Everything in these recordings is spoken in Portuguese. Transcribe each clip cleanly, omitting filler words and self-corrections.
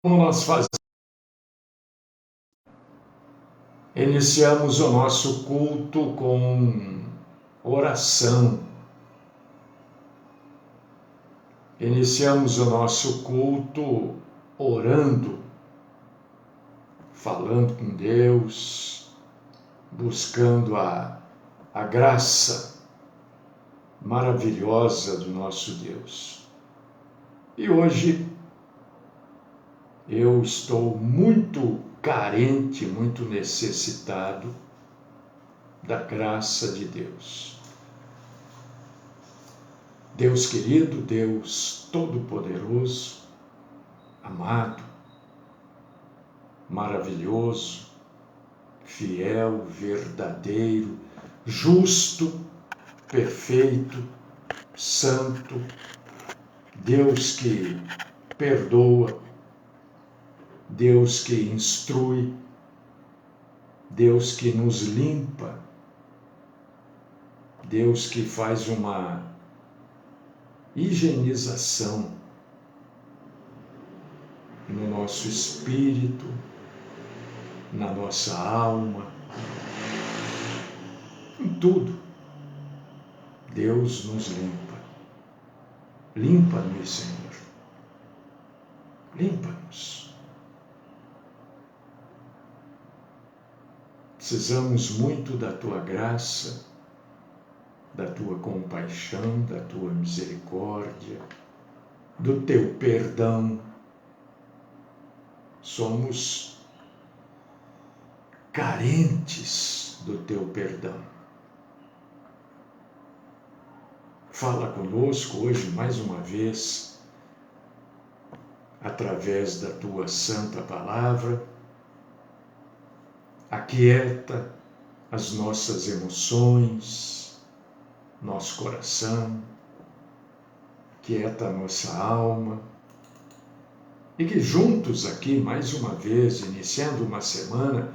Como nós iniciamos o nosso culto com oração. Iniciamos o nosso culto orando, falando com Deus, buscando a graça maravilhosa do nosso Deus. E hoje eu estou muito carente, muito necessitado da graça de Deus. Deus querido, Deus todo-poderoso, amado, maravilhoso, fiel, verdadeiro, justo, perfeito, santo, Deus que perdoa, Deus que instrui, Deus que nos limpa, Deus que faz uma higienização no nosso espírito, na nossa alma, em tudo. Deus nos limpa. Limpa-nos, Senhor. Limpa-nos. Precisamos muito da Tua graça, da Tua compaixão, da Tua misericórdia, do Teu perdão. Somos carentes do Teu perdão. Fala conosco hoje mais uma vez, através da Tua santa palavra. Aquieta as nossas emoções, nosso coração, aquieta a nossa alma, e que juntos aqui, mais uma vez, iniciando uma semana,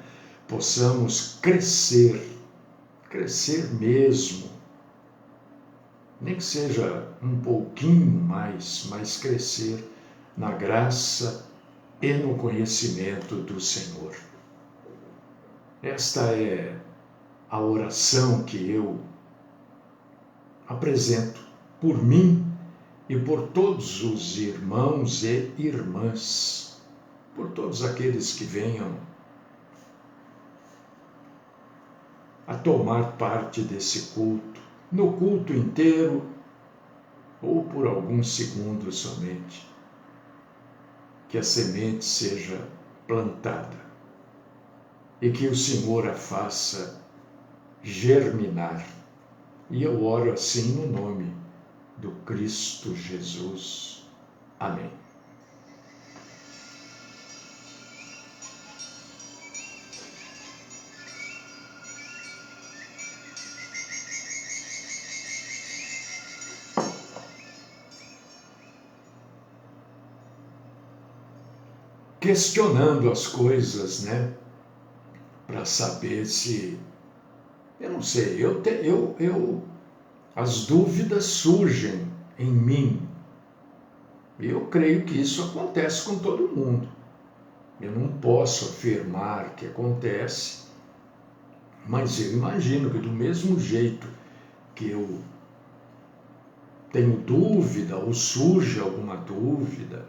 possamos crescer mesmo, nem que seja um pouquinho mais, mas crescer na graça e no conhecimento do Senhor. Esta é a oração que eu apresento por mim e por todos os irmãos e irmãs, por todos aqueles que venham a tomar parte desse culto, no culto inteiro ou por alguns segundos somente, que a semente seja plantada e que o Senhor a faça germinar. E eu oro assim no nome do Cristo Jesus. Amém. Questionando as coisas, né? Para saber se... Eu não sei, as dúvidas surgem em mim. Eu creio que isso acontece com todo mundo. Eu não posso afirmar que acontece, mas eu imagino que do mesmo jeito que eu tenho dúvida ou surge alguma dúvida,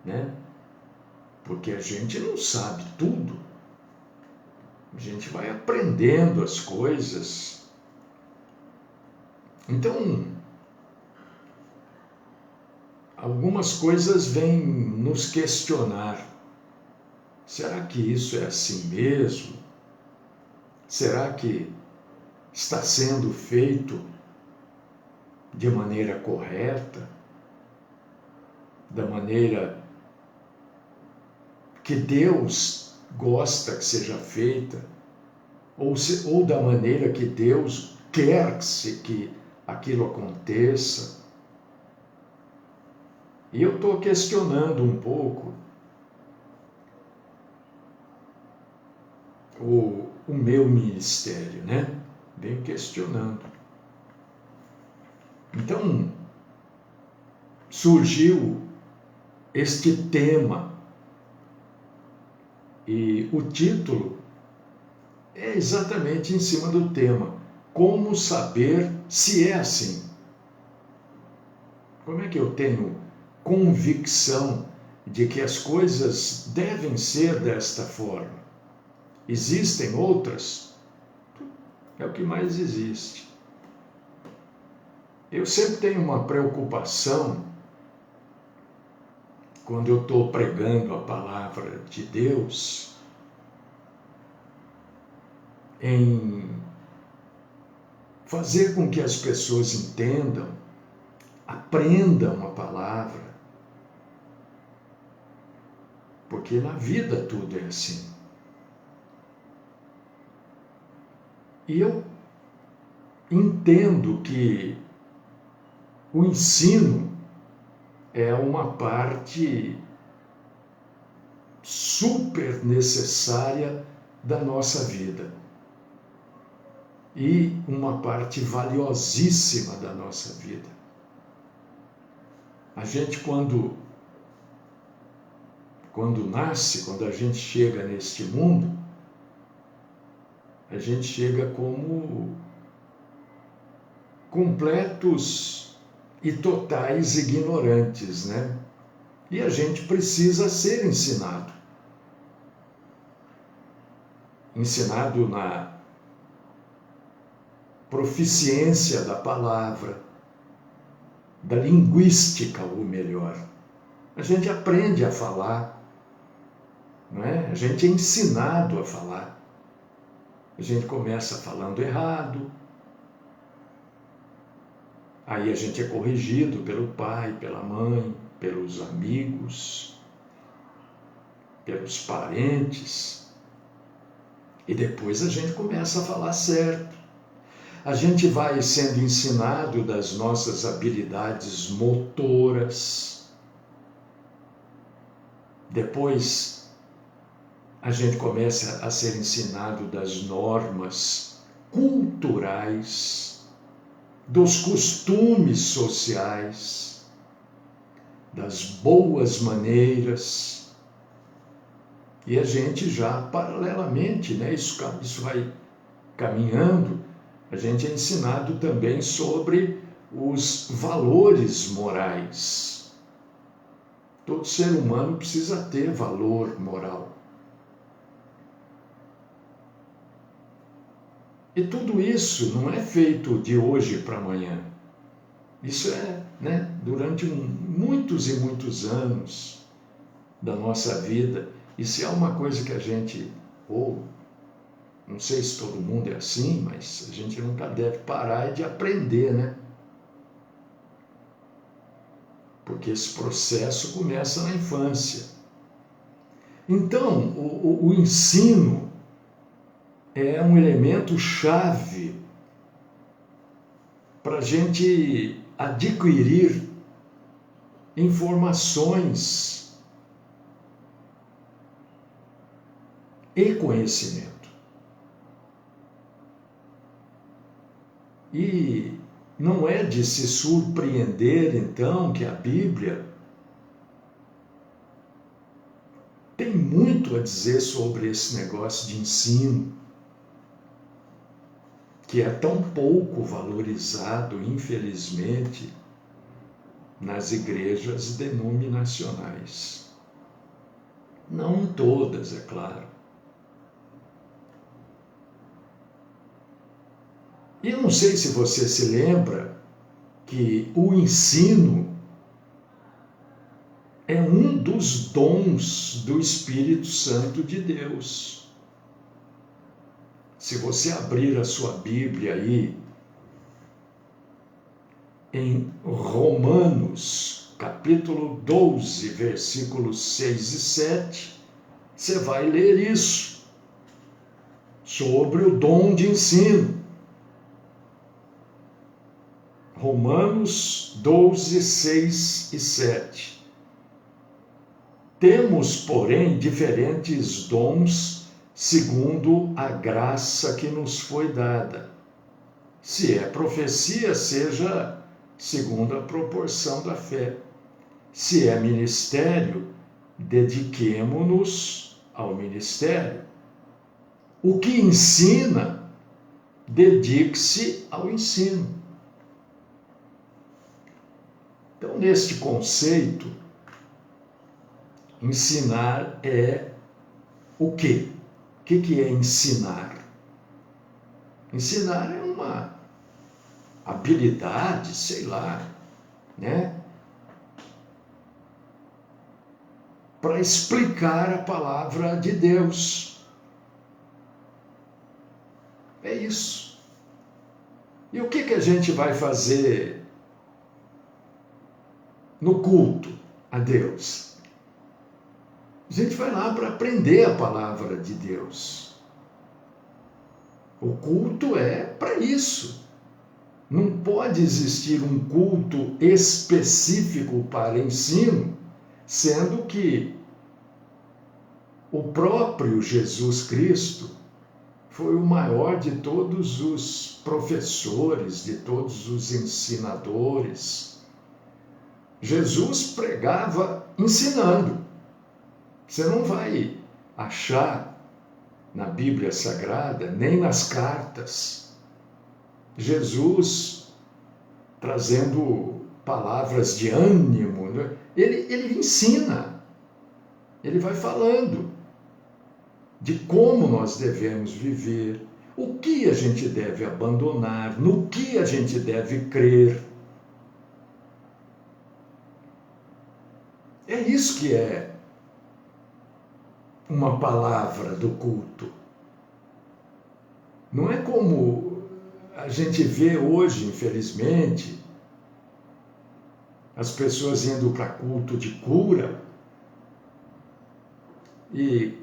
né? Porque a gente não sabe tudo. A gente vai aprendendo as coisas. Então, algumas coisas vêm nos questionar. Será que isso é assim mesmo? Será que está sendo feito de maneira correta? Da maneira que Deus gosta que seja feita? Ou da maneira que Deus quer que aquilo aconteça? E eu estou questionando um pouco o meu ministério, né? Venho questionando. Então, surgiu este tema E o título é exatamente em cima do tema: como saber se é assim? Como é que eu tenho convicção de que as coisas devem ser desta forma? Existem outras? É o que mais existe. Eu sempre tenho uma preocupação quando eu estou pregando a palavra de Deus em fazer com que as pessoas entendam, aprendam a palavra, porque na vida tudo é assim. E eu entendo que o ensino é uma parte super necessária da nossa vida e uma parte valiosíssima da nossa vida. A gente quando nasce, quando a gente chega neste mundo, a gente chega como completos e totais ignorantes, né? E a gente precisa ser ensinado. Ensinado na proficiência da palavra, da linguística, ou melhor. A gente aprende a falar, não é? A gente é ensinado a falar. A gente começa falando errado, aí a gente é corrigido pelo pai, pela mãe, pelos amigos, pelos parentes, e depois a gente começa a falar certo. A gente vai sendo ensinado das nossas habilidades motoras. Depois a gente começa a ser ensinado das normas culturais, dos costumes sociais, das boas maneiras. E a gente já, paralelamente, né, isso vai caminhando, a gente é ensinado também sobre os valores morais. Todo ser humano precisa ter valor moral. E tudo isso não é feito de hoje para amanhã. Isso é, né, durante muitos e muitos anos da nossa vida. E se há uma coisa que a gente, ou não sei se todo mundo é assim, mas a gente nunca deve parar de aprender, né? Porque esse processo começa na infância. Então, o ensino é um elemento chave para a gente adquirir informações e conhecimento. E não é de se surpreender, então, que a Bíblia tem muito a dizer sobre esse negócio de ensino, que é tão pouco valorizado, infelizmente, nas igrejas denominacionais. Não em todas, é claro. E eu não sei se você se lembra que o ensino é um dos dons do Espírito Santo de Deus. Se você abrir a sua Bíblia aí, em Romanos, capítulo 12, versículos 6 e 7, você vai ler isso, sobre o dom de ensino. Romanos 12, 6 e 7. Temos, porém, diferentes dons segundo a graça que nos foi dada. Se é profecia, seja segundo a proporção da fé. Se é ministério, dediquemo-nos ao ministério, o que ensina, dedique-se ao ensino. Então, neste conceito, ensinar é o quê? O que é ensinar? Ensinar é uma habilidade, sei lá, né? Para explicar a palavra de Deus. É isso. E o que a gente vai fazer no culto a Deus? A gente vai lá para aprender a palavra de Deus. O culto é para isso. Não pode existir um culto específico para ensino, sendo que o próprio Jesus Cristo foi o maior de todos os professores, de todos os ensinadores. Jesus pregava ensinando. Você não vai achar na Bíblia Sagrada, nem nas cartas, Jesus trazendo palavras de ânimo, né? Ele ensina, ele vai falando de como nós devemos viver, o que a gente deve abandonar, no que a gente deve crer. É isso que é uma palavra do culto. Não é como a gente vê hoje, infelizmente, as pessoas indo para culto de cura, e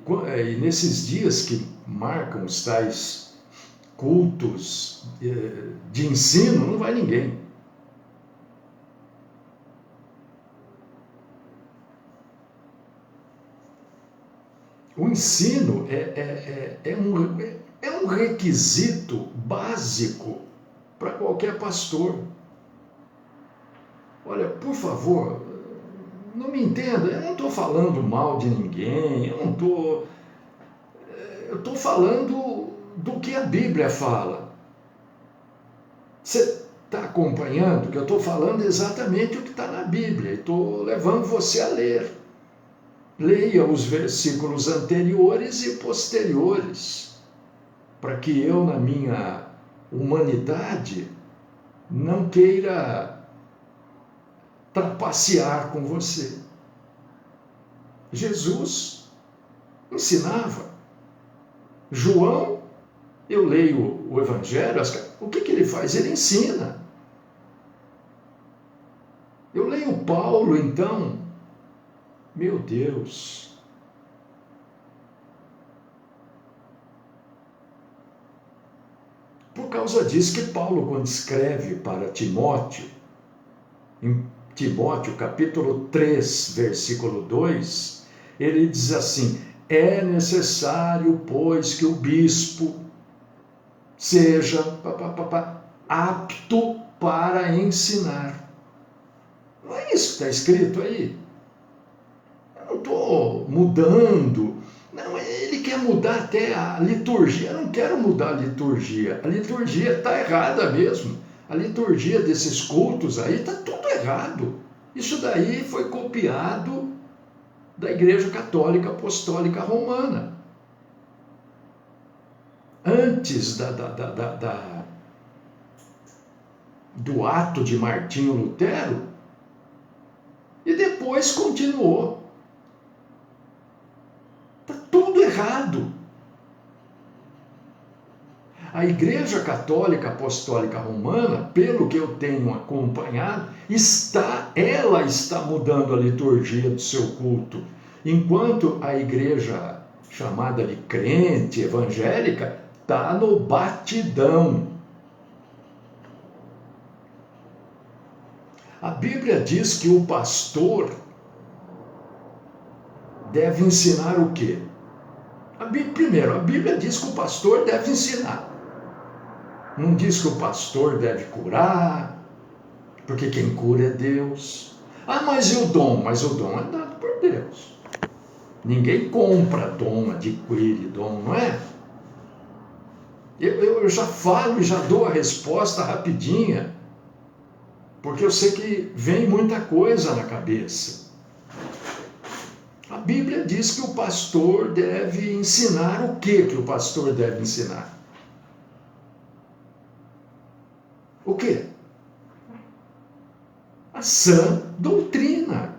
nesses dias que marcam os tais cultos de ensino, não vai ninguém. O ensino é um requisito básico para qualquer pastor. Olha, por favor, não me entenda, eu não estou falando mal de ninguém, eu estou falando do que a Bíblia fala. Você está acompanhando que eu estou falando exatamente o que está na Bíblia, e estou levando você a ler. Leia os versículos anteriores e posteriores, para que eu, na minha humanidade, não queira trapacear com você. Jesus ensinava. João, eu leio o Evangelho, o que ele faz? Ele ensina. Eu leio Paulo, então, meu Deus. Por causa disso que Paulo, quando escreve para Timóteo, em Timóteo capítulo 3, versículo 2, ele diz assim: é necessário, pois, que o bispo seja apto para ensinar. Não é isso que está escrito aí? Eu não estou mudando. Não, ele quer mudar até a liturgia. Eu não quero mudar a liturgia. A liturgia está errada mesmo. A liturgia desses cultos aí está tudo errado. Isso daí foi copiado da Igreja Católica Apostólica Romana. Antes do ato de Martinho Lutero, e depois continuou. Está tudo errado. A Igreja Católica Apostólica Romana, pelo que eu tenho acompanhado, ela está mudando a liturgia do seu culto, enquanto a igreja chamada de crente, evangélica, está no batidão. A Bíblia diz que o pastor deve ensinar o quê? Primeiro, a Bíblia diz que o pastor deve ensinar. Não diz que o pastor deve curar, porque quem cura é Deus. Ah, mas e o dom? Mas o dom é dado por Deus. Ninguém compra dom, adquire dom, não é? Eu já falo e já dou a resposta rapidinha, porque eu sei que vem muita coisa na cabeça. A Bíblia diz que o pastor deve ensinar o que o pastor deve ensinar? O quê? A sã doutrina.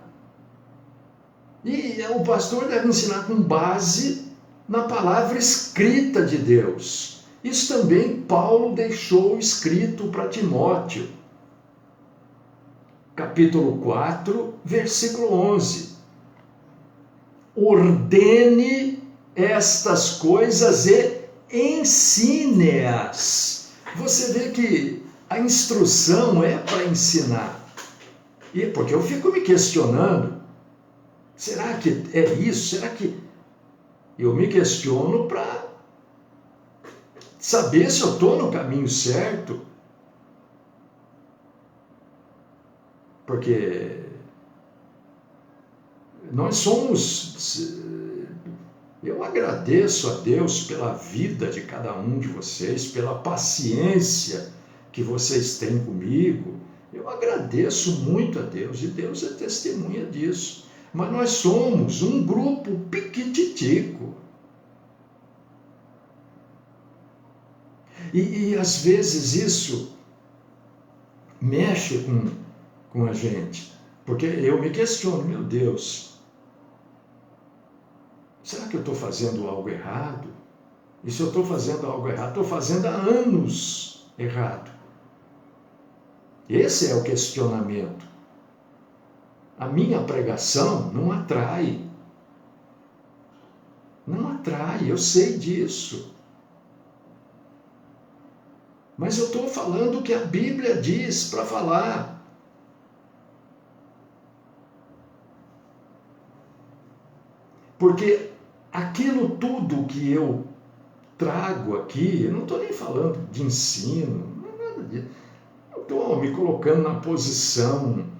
E o pastor deve ensinar com base na palavra escrita de Deus. Isso também Paulo deixou escrito para Timóteo. Capítulo 4, versículo 11. Ordene estas coisas e ensine-as. Você vê que a instrução é para ensinar. E porque eu fico me questionando, será que é isso? Será que eu me questiono para saber se eu estou no caminho certo? Porque nós somos... Eu agradeço a Deus pela vida de cada um de vocês, pela paciência que vocês têm comigo. Eu agradeço muito a Deus e Deus é testemunha disso. Mas nós somos um grupo piquititico. E às vezes isso mexe com a gente. Porque eu me questiono, meu Deus, será que eu estou fazendo algo errado? E se eu estou fazendo algo errado, estou fazendo há anos errado. Esse é o questionamento. A minha pregação não atrai. Não atrai, eu sei disso. Mas eu estou falando o que a Bíblia diz para falar. Porque aquilo tudo que eu trago aqui, eu não estou nem falando de ensino, não é nada disso. Eu estou me colocando na posição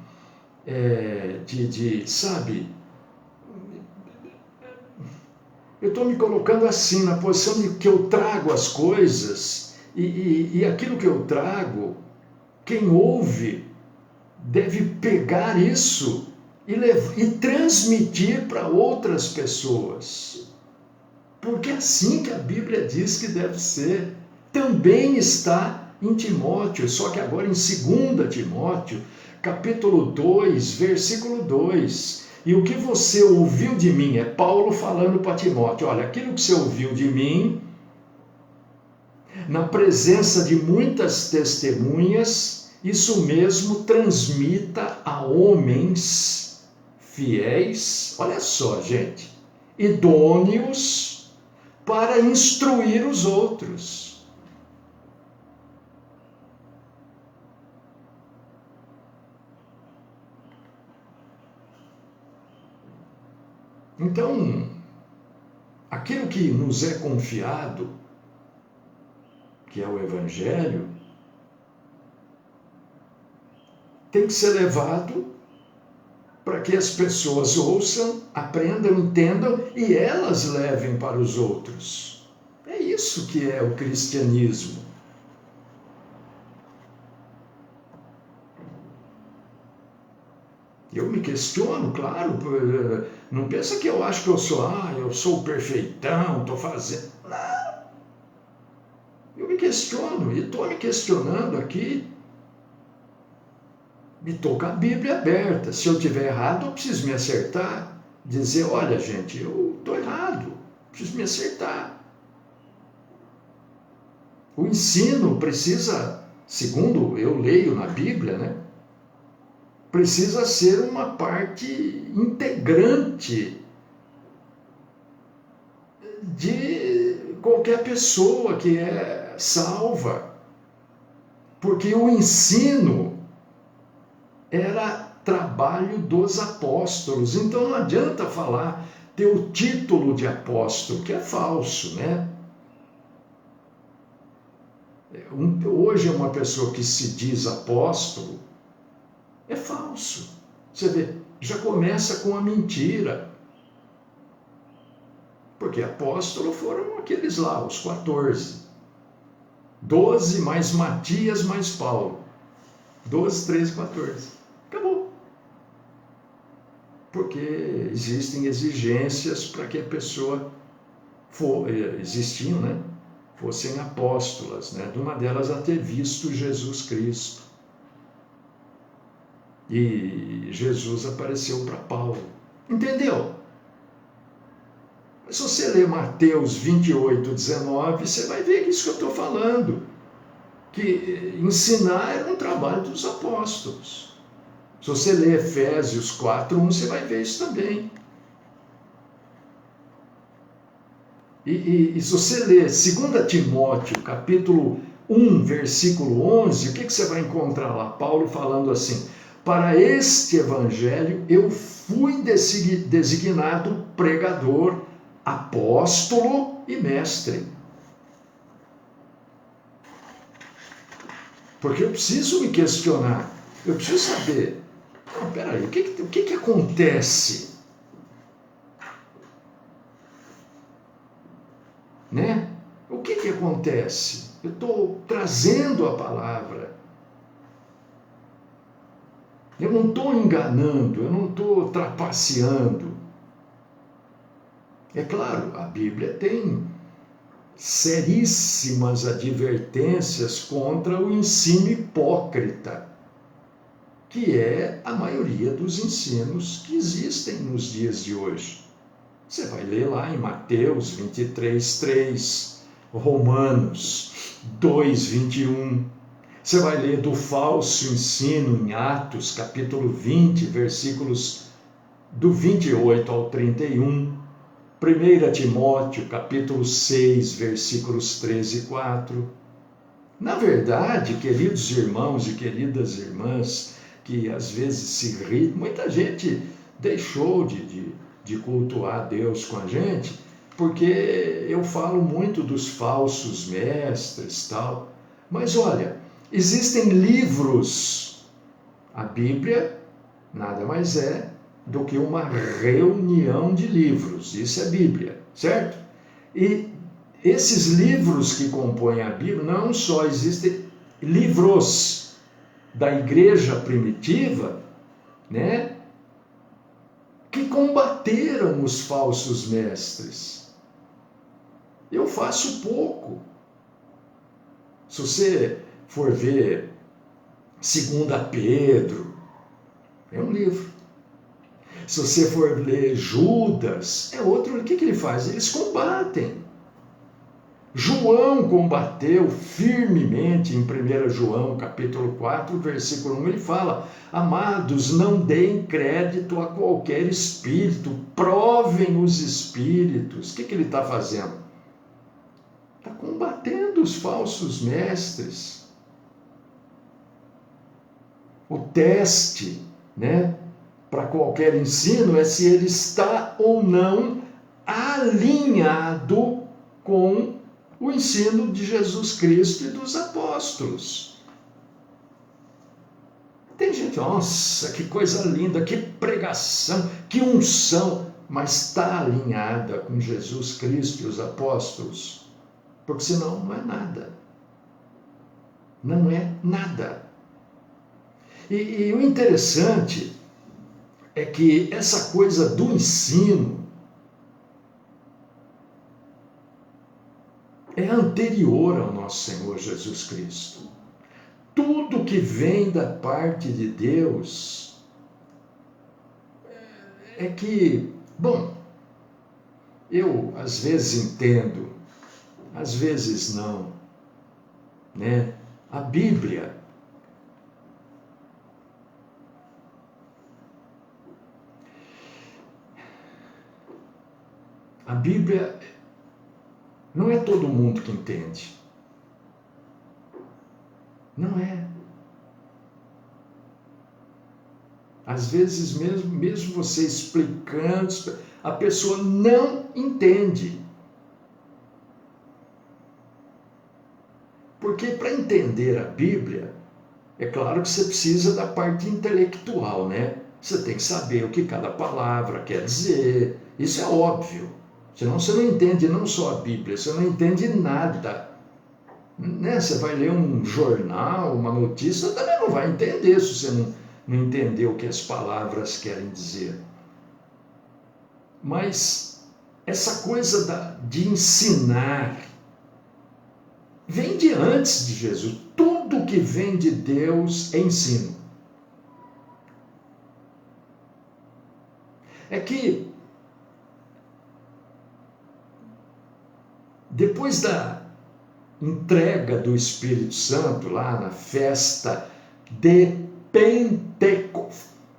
sabe, eu estou me colocando assim, na posição de que eu trago as coisas e aquilo que eu trago, quem ouve deve pegar isso e transmitir para outras pessoas. Porque é assim que a Bíblia diz que deve ser. Também está em Timóteo, só que agora em 2 Timóteo, capítulo 2, versículo 2. E o que você ouviu de mim, é Paulo falando para Timóteo, olha, aquilo que você ouviu de mim, na presença de muitas testemunhas, isso mesmo transmita a homens fiéis, olha só, gente, idôneos para instruir os outros. Então, aquilo que nos é confiado, que é o Evangelho, tem que ser levado para que as pessoas ouçam, aprendam, entendam e elas levem para os outros. É isso que é o cristianismo. Eu me questiono, claro, não pensa que eu acho que eu sou o perfeitão, estou fazendo. Não. Eu me questiono e estou me questionando aqui. E estou com a Bíblia aberta. Se eu estiver errado, eu preciso me acertar. Dizer, olha gente, eu estou errado, preciso me acertar. O ensino precisa, segundo eu leio na Bíblia, né? Precisa ser uma parte integrante de qualquer pessoa que é salva. Porque o ensino era trabalho dos apóstolos. Então não adianta falar, ter o título de apóstolo, que é falso, né? Hoje uma pessoa que se diz apóstolo é falso. Você vê, já começa com a mentira. Porque apóstolo foram aqueles lá, os 14. 12 mais Matias mais Paulo. 12, 13, 14. Acabou. Porque existem exigências para que a pessoa existiam, né? Fossem apóstolas, né? De uma delas a ter visto Jesus Cristo. E Jesus apareceu para Paulo. Entendeu? Mas se você ler Mateus 28, 19, você vai ver isso que eu estou falando. Que ensinar era um trabalho dos apóstolos. Se você ler Efésios 4, 1, você vai ver isso também. E se você ler 2 Timóteo, capítulo 1, versículo 11, o que você vai encontrar lá? Paulo falando assim: para este evangelho eu fui designado pregador, apóstolo e mestre. Porque eu preciso me questionar, eu preciso saber, peraí, o que acontece? Né? O que acontece? Eu estou trazendo a palavra. Eu não estou enganando, eu não estou trapaceando. É claro, a Bíblia tem seríssimas advertências contra o ensino hipócrita, que é a maioria dos ensinos que existem nos dias de hoje. Você vai ler lá em Mateus 23, 3, Romanos 2, 21. Você vai ler do falso ensino em Atos, capítulo 20, versículos do 28 ao 31. 1 Timóteo, capítulo 6, versículos 13 e 4. Na verdade, queridos irmãos e queridas irmãs, que às vezes se irritam, muita gente deixou de cultuar Deus com a gente, porque eu falo muito dos falsos mestres, tal. Mas olha, existem livros. A Bíblia nada mais é do que uma reunião de livros. Isso é Bíblia, certo? E esses livros que compõem a Bíblia, não só existem livros da igreja primitiva, né, que combateram os falsos mestres. Eu faço pouco. Se você for ver 2 Pedro, é um livro. Se você for ler Judas, é outro. O que ele faz? Eles combatem. João combateu firmemente em 1 João, capítulo 4, versículo 1, ele fala: amados, não deem crédito a qualquer espírito, provem os espíritos. O que ele está fazendo? Está combatendo os falsos mestres. O teste, né, para qualquer ensino é se ele está ou não alinhado com o ensino de Jesus Cristo e dos apóstolos. Tem gente, nossa, que coisa linda, que pregação, que unção, mas está alinhada com Jesus Cristo e os apóstolos? Porque senão não é nada. Não é nada. E o interessante é que essa coisa do ensino é anterior ao nosso Senhor Jesus Cristo. Tudo que vem da parte de Deus é que, bom, eu às vezes entendo, às vezes não, né? A Bíblia não é todo mundo que entende. Não é. Às vezes, mesmo você explicando, a pessoa não entende. Porque para entender a Bíblia, é claro que você precisa da parte intelectual, né? Você tem que saber o que cada palavra quer dizer. Isso é óbvio. Senão você não entende não só a Bíblia, você não entende nada. Né? Você vai ler um jornal, uma notícia, você também não vai entender se você não entender o que as palavras querem dizer. Mas essa coisa de ensinar vem de antes de Jesus. Tudo que vem de Deus é ensino. É que depois da entrega do Espírito Santo, lá na festa de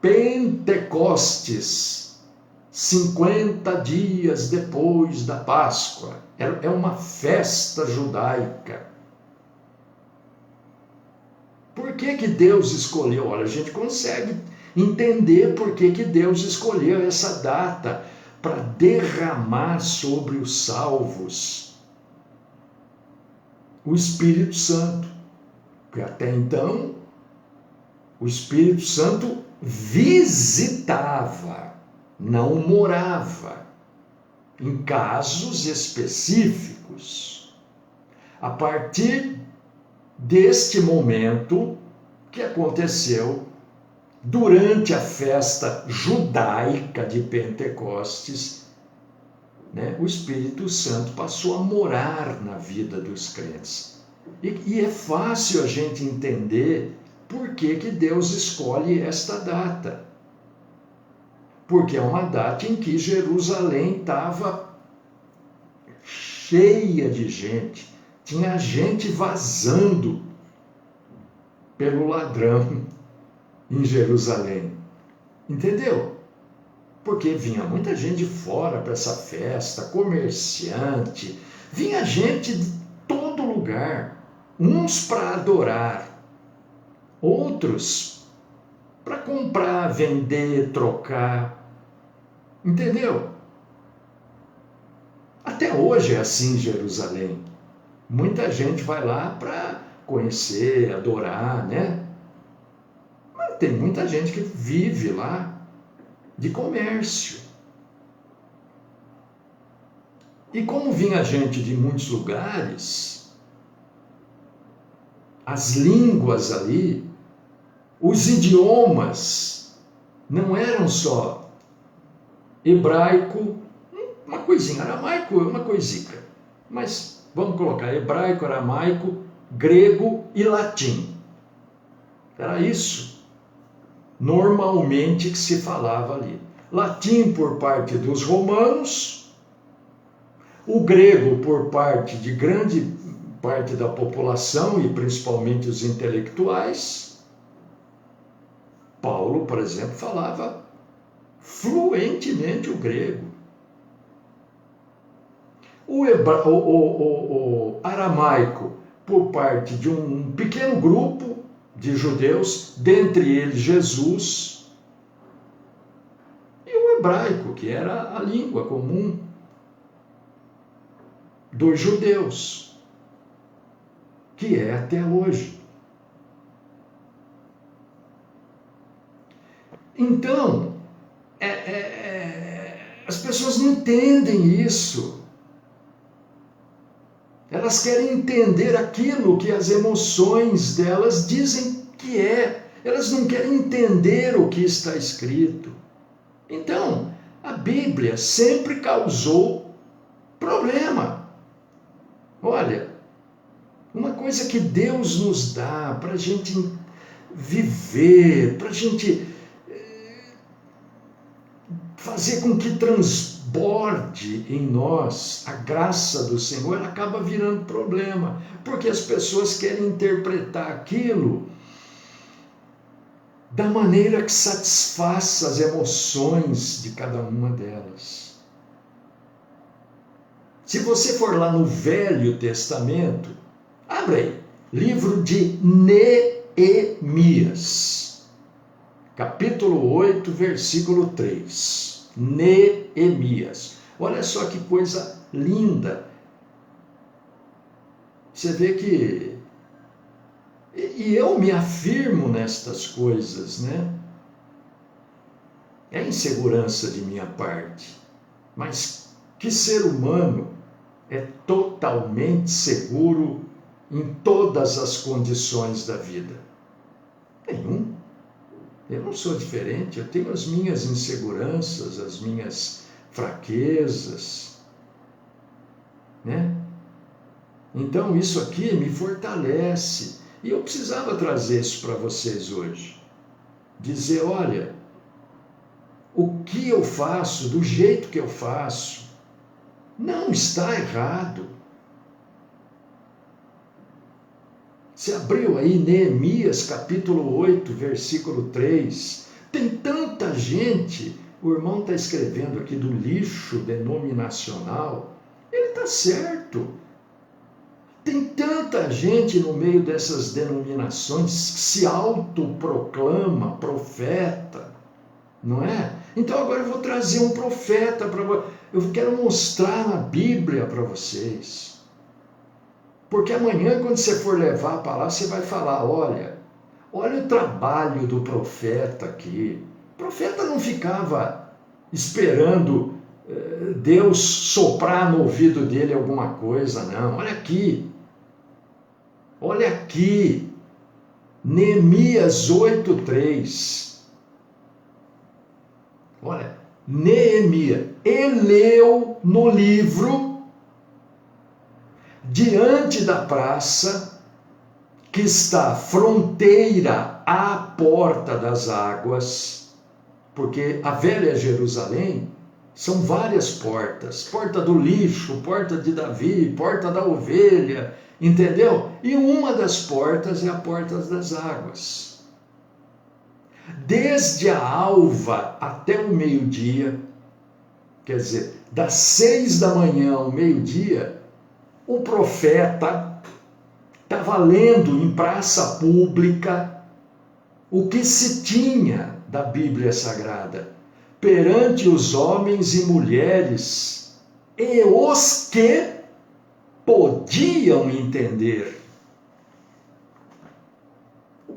Pentecostes, 50 dias depois da Páscoa, é uma festa judaica. Por que Deus escolheu? Olha, a gente consegue entender por que Deus escolheu essa data para derramar sobre os salvos o Espírito Santo. Porque até então, o Espírito Santo visitava, não morava, em casos específicos. A partir deste momento que aconteceu durante a festa judaica de Pentecostes, né, o Espírito Santo passou a morar na vida dos crentes. E é fácil a gente entender por que Deus escolhe esta data. Porque é uma data em que Jerusalém estava cheia de gente. Tinha gente vazando pelo ladrão em Jerusalém. Entendeu? Porque vinha muita gente de fora para essa festa, comerciante, vinha gente de todo lugar, uns para adorar, outros para comprar, vender, trocar. Entendeu? Até hoje é assim em Jerusalém. Muita gente vai lá para conhecer, adorar, né? Mas tem muita gente que vive lá de comércio. E como vinha gente de muitos lugares, as línguas ali, os idiomas, não eram só hebraico, uma coisinha, aramaico é uma coisica, mas vamos colocar hebraico, aramaico, grego e latim. Era isso normalmente que se falava ali. Latim por parte dos romanos, o grego por parte de grande parte da população e principalmente os intelectuais. Paulo, por exemplo, falava fluentemente o grego. O aramaico por parte de um pequeno grupo de judeus, dentre eles Jesus, e o hebraico, que era a língua comum dos judeus, que é até hoje. Então, as pessoas não entendem isso. Elas querem entender aquilo que as emoções delas dizem que é. Elas não querem entender o que está escrito. Então, a Bíblia sempre causou problema. Olha, uma coisa que Deus nos dá para a gente viver, para a gente fazer com que transborde em nós a graça do Senhor, ela acaba virando problema, porque as pessoas querem interpretar aquilo da maneira que satisfaça as emoções de cada uma delas. Se você for lá no Velho Testamento, abre aí, livro de Neemias, capítulo 8, versículo 3. Neemias. Olha só que coisa linda. Você vê que... E eu me afirmo nestas coisas, né? É insegurança de minha parte, mas Que ser humano é totalmente seguro em todas as condições da vida? Nenhum. Eu não sou diferente, eu tenho as minhas inseguranças, as minhas fraquezas, né? Então isso aqui me fortalece. E eu precisava trazer isso para vocês hoje. Dizer, olha, o que eu faço, do jeito que eu faço, não está errado. Você abriu aí Neemias capítulo 8, versículo 3. Tem tanta gente, o irmão está escrevendo aqui do lixo denominacional, ele está certo. Tem tanta gente no meio dessas denominações que se autoproclama profeta, não é? Então agora eu vou trazer um profeta para vocês. Eu quero mostrar na Bíblia para vocês. Porque amanhã, quando você for levar a palavra, você vai falar, olha o trabalho do profeta aqui. O profeta não ficava esperando Deus soprar no ouvido dele alguma coisa, não. Olha aqui, Neemias 8:3. Olha, Neemias, ele leu no livro, diante da praça, que está fronteira à porta das águas, porque a velha Jerusalém são várias portas, porta do lixo, porta de Davi, porta da ovelha, entendeu? E uma das portas é a porta das águas. Desde a alva até o meio-dia, quer dizer, das 6 da manhã ao meio-dia, o profeta estava lendo em praça pública o que se tinha da Bíblia Sagrada perante os homens e mulheres e os que podiam entender.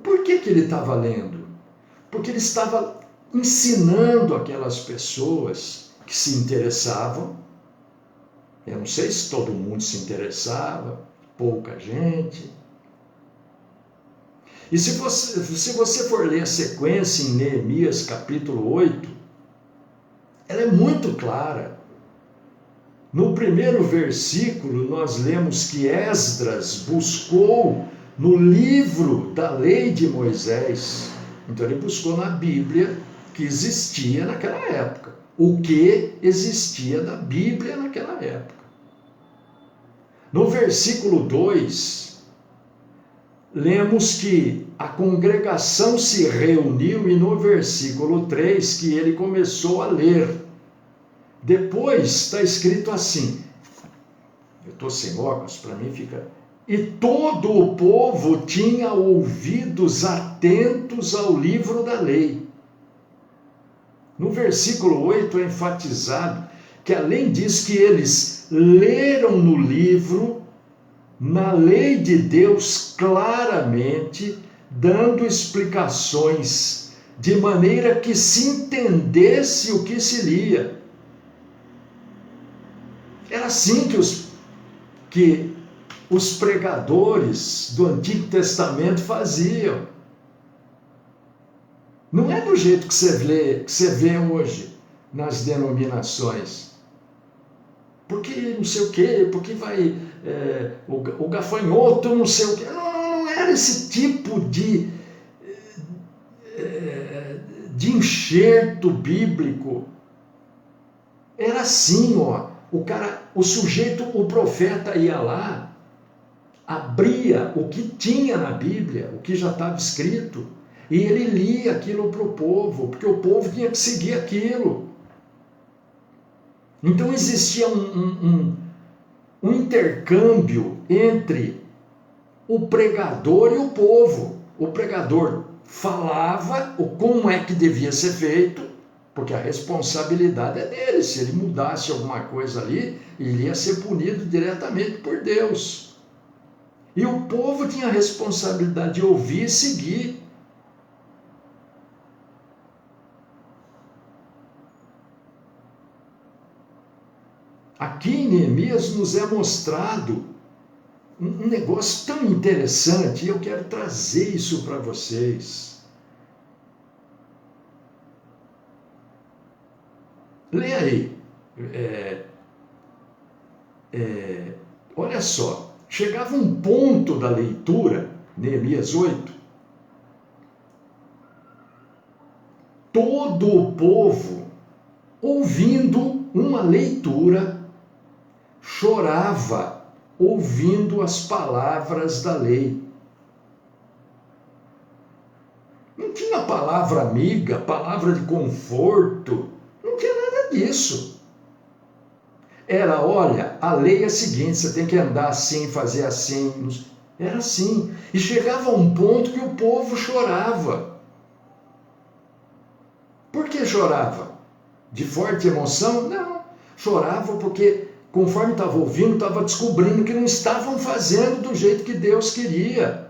Por que ele estava lendo? Porque ele estava ensinando aquelas pessoas que se interessavam. Eu não sei se todo mundo se interessava, pouca gente. E se você for ler a sequência em Neemias capítulo 8, ela é muito clara. No primeiro versículo nós lemos que Esdras buscou no livro da lei de Moisés. Então ele buscou na Bíblia que existia naquela época. O que existia na Bíblia naquela época. No versículo 2, lemos que a congregação se reuniu e no versículo 3 que ele começou a ler. Depois está escrito assim, eu estou sem óculos, para mim fica... E todo o povo tinha ouvidos atentos ao livro da lei. No versículo 8 é enfatizado que além disso que eles leram no livro, na lei de Deus claramente, dando explicações de maneira que se entendesse o que se lia. Era assim que os pregadores do Antigo Testamento faziam. Não é do jeito que você vê hoje nas denominações. Porque não sei o quê, porque vai o gafanhoto, não sei o quê. Não era esse tipo de enxerto bíblico. Era assim, ó. O sujeito, o profeta ia lá, abria o que tinha na Bíblia, o que já estava escrito, e ele lia aquilo para o povo, porque o povo tinha que seguir aquilo. Então existia um intercâmbio entre o pregador e o povo. O pregador falava como é que devia ser feito, porque a responsabilidade é dele. Se ele mudasse alguma coisa ali, ele ia ser punido diretamente por Deus. E o povo tinha a responsabilidade de ouvir e seguir. Aqui em Neemias nos é mostrado um negócio tão interessante, e eu quero trazer isso para vocês. Leia aí. Olha só, chegava um ponto da leitura, Neemias 8, todo o povo, ouvindo uma leitura, chorava, ouvindo as palavras da lei. Não tinha palavra amiga, palavra de conforto, não tinha nada disso. Era, olha, a lei é a seguinte, você tem que andar assim, fazer assim. Era assim. E chegava a um ponto que o povo chorava. Por que chorava? De forte emoção? Não. Chorava porque, conforme estava ouvindo, estava descobrindo que não estavam fazendo do jeito que Deus queria.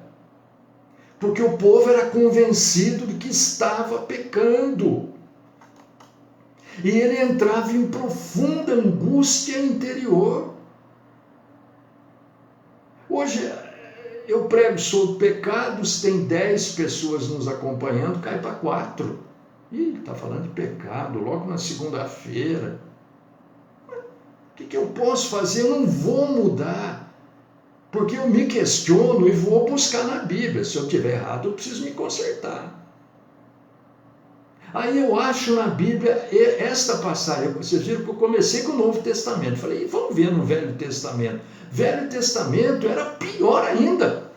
Porque o povo era convencido de que estava pecando. E ele entrava em profunda angústia interior. Hoje eu prego sobre pecados, tem 10 pessoas nos acompanhando, cai para 4. Ih, está falando de pecado, logo na segunda-feira. O que eu posso fazer? Eu não vou mudar. Porque eu me questiono e vou buscar na Bíblia. Se eu estiver errado, eu preciso me consertar. Aí eu acho na Bíblia esta passagem, vocês viram que eu comecei com o Novo Testamento, falei, vamos ver no Velho Testamento. Velho Testamento era pior ainda.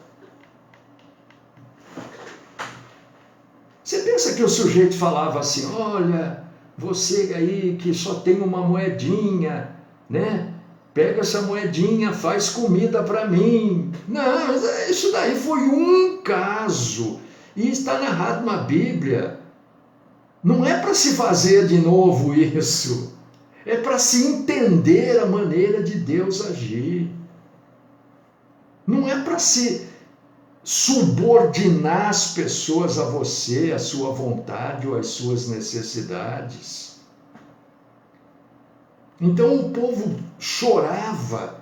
Você pensa que o sujeito falava assim, olha, você aí que só tem uma moedinha, né? Pega essa moedinha, faz comida para mim. Não, isso daí foi um caso, e está narrado na Bíblia. Não é para se fazer de novo isso, é para se entender a maneira de Deus agir. Não é para se subordinar as pessoas a você, a sua vontade ou as suas necessidades. Então o povo chorava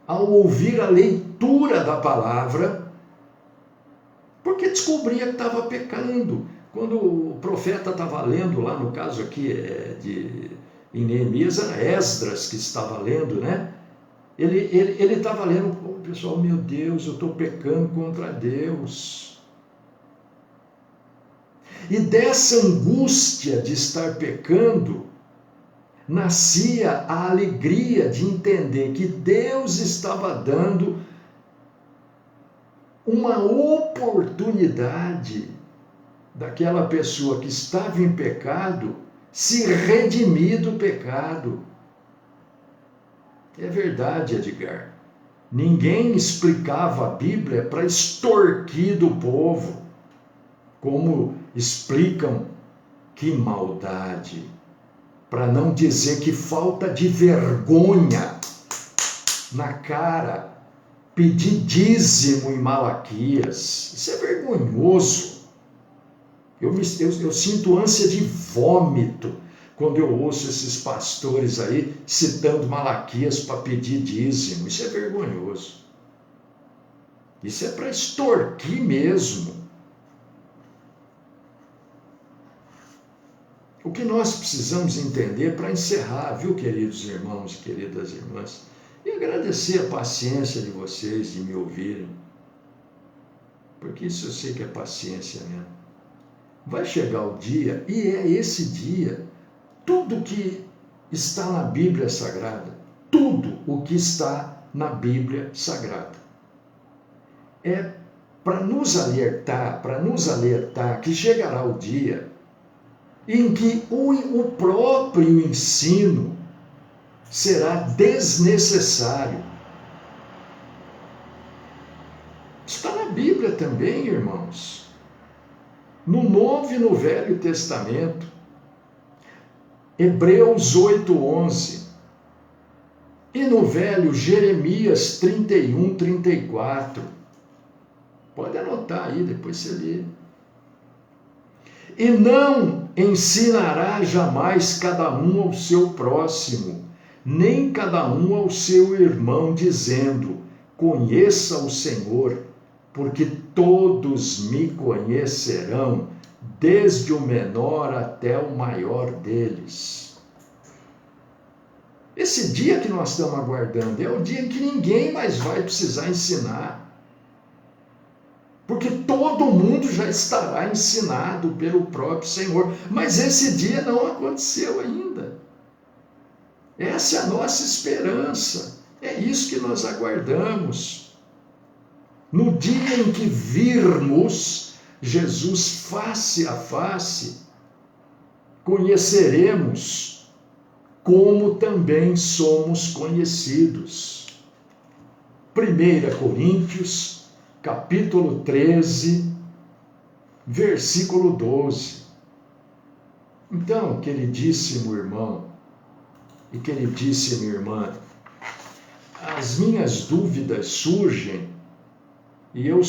ao ouvir a leitura da palavra, porque descobria que estava pecando. Quando o profeta estava lendo, lá no caso aqui em Neemias, era Esdras que estava lendo, né? Ele estava lendo, o pessoal, meu Deus, eu estou pecando contra Deus. E dessa angústia de estar pecando, nascia a alegria de entender que Deus estava dando uma oportunidade daquela pessoa que estava em pecado se redimir do pecado. É verdade, Edgar. Ninguém explicava a Bíblia para extorquir do povo, como explicam. Que maldade! Para não dizer que falta de vergonha na cara, pedir dízimo em Malaquias. Isso é vergonhoso. Eu sinto ânsia de vômito quando eu ouço esses pastores aí citando Malaquias para pedir dízimo. Isso é vergonhoso. Isso é para extorquir mesmo. O que nós precisamos entender para encerrar, viu, queridos irmãos e queridas irmãs, e agradecer a paciência de vocês de me ouvirem, porque isso eu sei que é paciência mesmo. Vai chegar o dia, e é esse dia, tudo que está na Bíblia Sagrada, tudo o que está na Bíblia Sagrada, é para nos alertar que chegará o dia em que o próprio ensino será desnecessário. Está na Bíblia também, irmãos. No Novo e no Velho Testamento. Hebreus 8:11. E no Velho, Jeremias 31, 34. Pode anotar aí, depois você lê. E não ensinará jamais cada um ao seu próximo, nem cada um ao seu irmão, dizendo: conheça o Senhor, porque todos me conhecerão, desde o menor até o maior deles. Esse dia que nós estamos aguardando é o dia em que ninguém mais vai precisar ensinar. Porque todo mundo já estará ensinado pelo próprio Senhor. Mas esse dia não aconteceu ainda. Essa é a nossa esperança. É isso que nós aguardamos. No dia em que virmos Jesus face a face, conheceremos como também somos conhecidos. 1 Coríntios, capítulo 13, versículo 12. Então, queridíssimo irmão e queridíssima irmã, as minhas dúvidas surgem e eu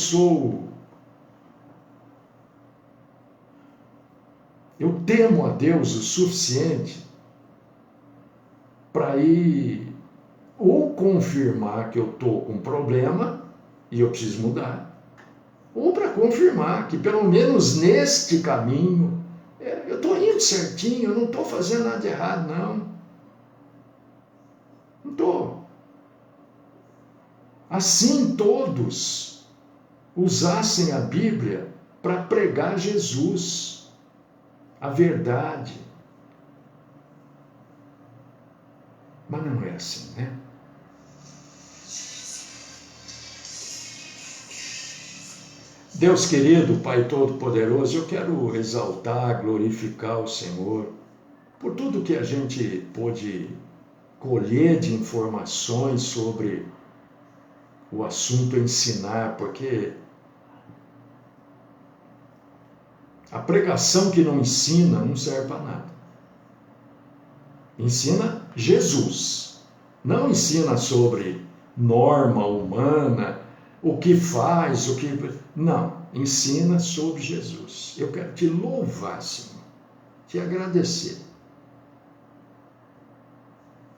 temo a Deus o suficiente para ir ou confirmar que eu estou com problema e eu preciso mudar, ou para confirmar que pelo menos neste caminho eu estou indo certinho, eu não estou fazendo nada de errado, não. Não estou. Assim todos usassem a Bíblia para pregar Jesus, a verdade. Mas não é assim, né? Deus querido, Pai Todo-Poderoso, eu quero exaltar, glorificar o Senhor por tudo que a gente pôde colher de informações sobre o assunto ensinar, porque a pregação que não ensina não serve para nada. Ensina Jesus, não ensina sobre norma humana, o que faz, o que... Não, ensina sobre Jesus. Eu quero te louvar, Senhor, te agradecer.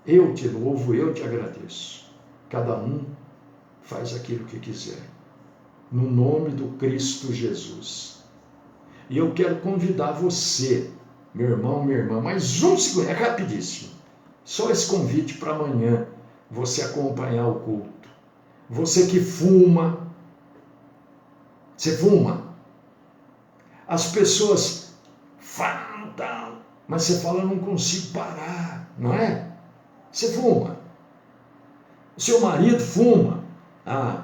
Eu te louvo, eu te agradeço. Cada um faz aquilo que quiser, no nome do Cristo Jesus. E eu quero convidar você, meu irmão, minha irmã, mais um segundo, é rapidíssimo. Só esse convite para amanhã, você acompanhar o culto. Você que fuma, você fuma. As pessoas falam, mas você fala, eu não consigo parar, não é? Você fuma. Seu marido fuma.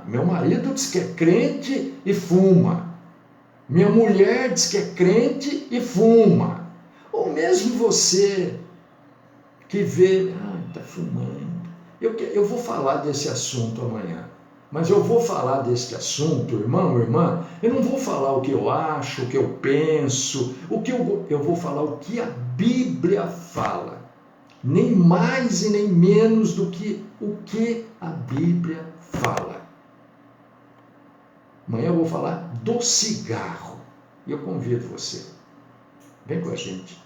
Meu marido diz que é crente e fuma. Minha mulher diz que é crente e fuma. Ou mesmo você que vê, está fumando. Eu vou falar desse assunto amanhã. Mas eu vou falar desse assunto, irmão, irmã, eu não vou falar o que eu acho, o que eu penso, eu vou falar o que a Bíblia fala. Nem mais e nem menos do que o que a Bíblia fala. Amanhã eu vou falar do cigarro. E eu convido você. Vem com a gente.